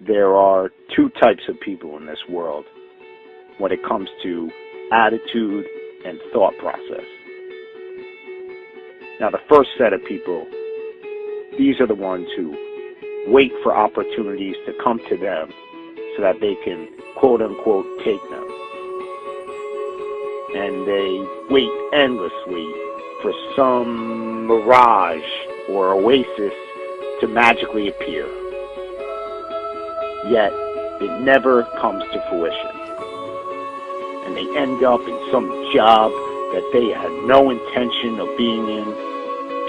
there are two types of people in this world when it comes to attitude and thought process. Now, the first set of people, these are the ones who wait for opportunities to come to them so that they can, quote unquote, take them. And they wait endlessly for some mirage or oasis to magically appear. Yet, it never comes to fruition. And they end up in some job that they had no intention of being in,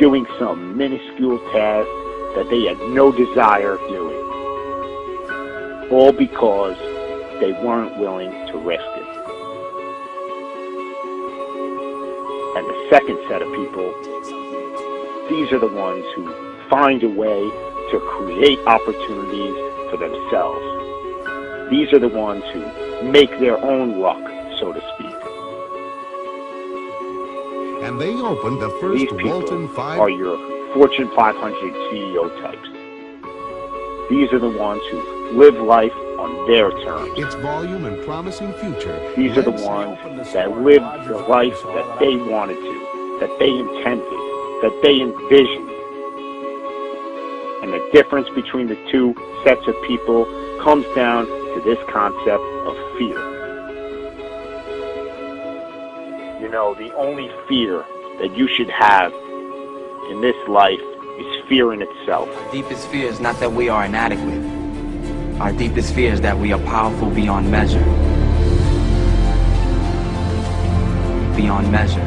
doing some minuscule task that they had no desire of doing. All because they weren't willing to risk it. And the second set of people, these are the ones who find a way to create opportunities for themselves. These are the ones who make their own luck, so to speak. And they opened the first These people Walton 5 are your Fortune 500 CEO types. These are the ones who live life on their terms. its volume and promising future. These are the ones that live the life that they wanted to, that they intended, that they envisioned. And the difference between the two sets of people comes down to this concept of fear. You know, the only fear that you should have in this life is fear in itself. Our deepest fear is not that we are inadequate. Our deepest fear is that we are powerful beyond measure. Beyond measure.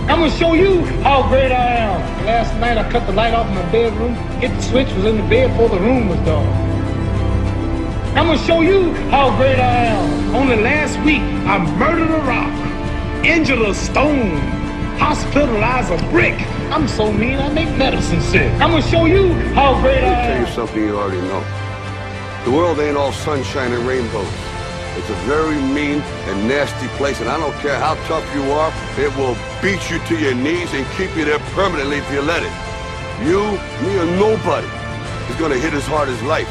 I'm gonna show you how great I am. Last night I cut the light off in my bedroom, hit the switch, was in the bed before the room was dark. I'm gonna show you how great I am. Only last week I murdered a rock, injured a stone, hospitalized a brick. I'm so mean I make medicine sick. I'm gonna show you how great I Let me tell am. you something you already know. The world ain't all sunshine and rainbows. It's a very mean and nasty place, and I don't care how tough you are, it will beat you to your knees and keep you there permanently if you let it. You, me, or nobody is gonna hit as hard as life.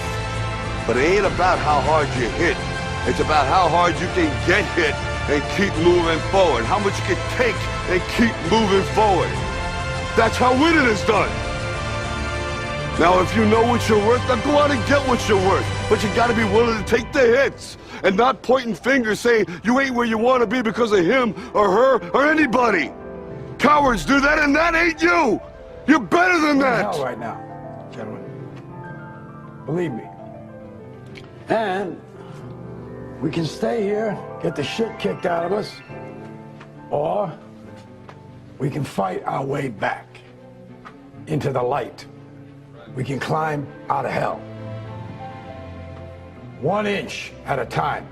But it ain't about how hard you hit. It's about how hard you can get hit and keep moving forward. How much you can take and keep moving forward. That's how winning is done. Now, if you know what you're worth, then go out and get what you're worth. But you gotta be willing to take the hits and not pointing fingers saying you ain't where you want to be because of him or her or anybody. Cowards do that, and that ain't you. You're better than that. Hell right now, gentlemen. Believe me. And we can stay here, get the shit kicked out of us, or we can fight our way back into the light. We can climb out of hell. 1 inch at a time.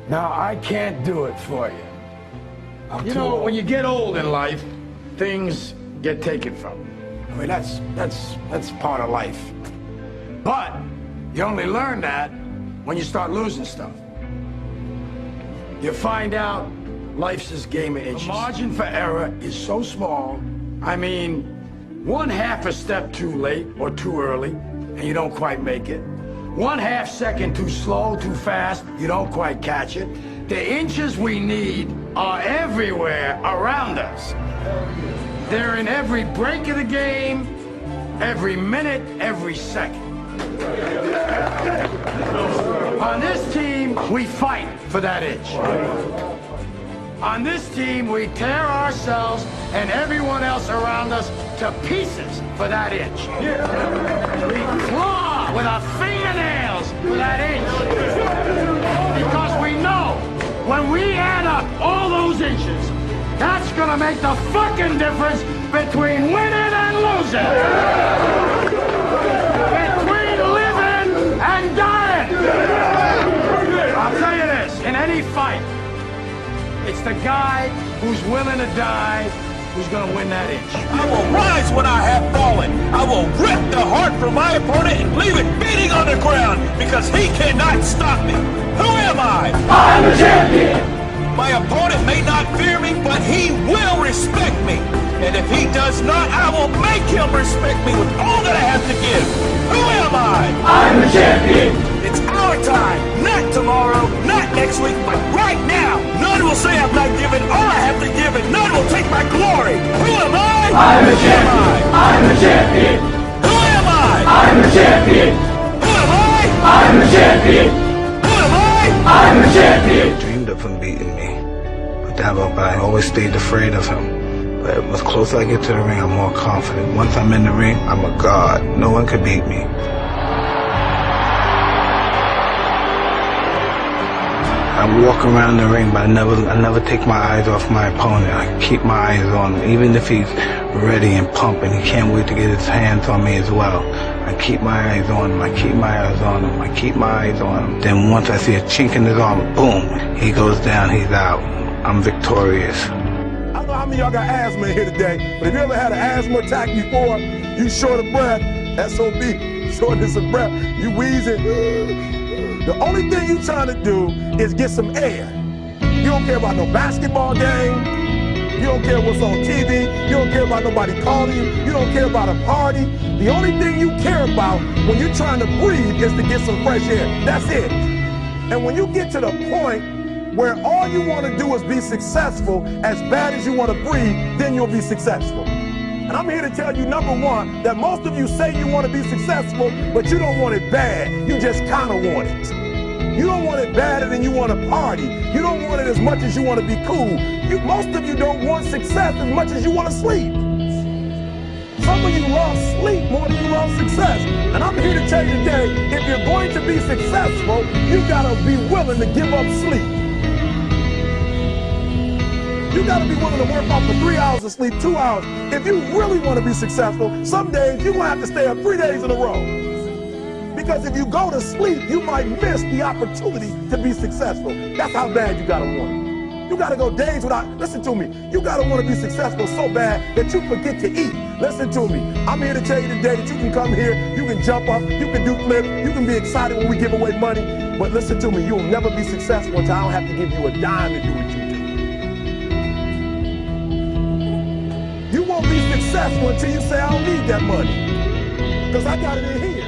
Now, I can't do it for you. You know, when you get old in life, things get taken from you. I mean, that's part of life. But you only learn that when you start losing stuff. You find out life's this game of inches. The margin for error is so small. I mean, 1/2 a step too late or too early, and you don't quite make it. 1/2 second too slow, too fast, you don't quite catch it. The inches we need are everywhere around us. They're in every break of the game, every minute, every second. On this team, we fight for that inch. On this team, we tear ourselves and everyone else around us to pieces for that inch. We claw with our fingernails for that inch. Because we know when we add up all those inches, that's gonna make the fucking difference between winning and losing. Between living and dying. I'll tell you this, in any fight, it's the guy who's willing to die who's gonna win that inch. I will rise when I have fallen. I will rip the heart from my opponent and leave it beating on the ground because he cannot stop me. Who am I? I'm a champion! My opponent may not fear me, but he will respect me. And if he does not, I will make him respect me with all that I have to give. Who am I? I'm the champion. It's our time, not tomorrow, not next week, but right now. None will say I'm not giving all I have to give, and none will take my glory. Who am I? I'm the champion. I'm the champion. Who am I? I'm the champion. Who am I? I'm the champion. Who am I? I'm the champion. I dreamed of him beating me, but I always stayed afraid of him. But the closer I get to the ring, I'm more confident. Once I'm in the ring, I'm a god. No one can beat me. I walk around the ring, but I never take my eyes off my opponent. I keep my eyes on him, even if he's ready and pumping. He can't wait to get his hands on me as well. I keep my eyes on him. I keep my eyes on him. I keep my eyes on him. Then once I see a chink in his armor, boom, he goes down. He's out. I'm victorious. I don't know how many of y'all got asthma in here today, but if you ever had an asthma attack before, you short of breath, SOB, shortness of breath, you wheezing. The only thing you trying to do is get some air. You don't care about no basketball game. You don't care what's on TV. You don't care about nobody calling you. You don't care about a party. The only thing you care about when you're trying to breathe is to get some fresh air. That's it. And when you get to the point where all you want to do is be successful as bad as you want to breathe, then you'll be successful. And I'm here to tell you, number one, that most of you say you want to be successful, but you don't want it bad. You just kind of want it. You don't want it badder than you want to party. You don't want it as much as you want to be cool. Most of you don't want success as much as you want to sleep. Some of you love sleep more than you love success. And I'm here to tell you today, if you're going to be successful, you got to be willing to give up sleep. You gotta be willing to work off for 3 hours of sleep, 2 hours. If you really want to be successful, some days you're gonna have to stay up 3 days in a row. Because if you go to sleep, you might miss the opportunity to be successful. That's how bad you gotta want it. You gotta go days without, listen to me, you gotta want to be successful so bad that you forget to eat. Listen to me, I'm here to tell you today that you can come here, you can jump up, you can do flips, you can be excited when we give away money, but listen to me, you'll never be successful until I don't have to give you a dime to do what you do. You won't be successful until you say, I don't need that money, because I got it in here.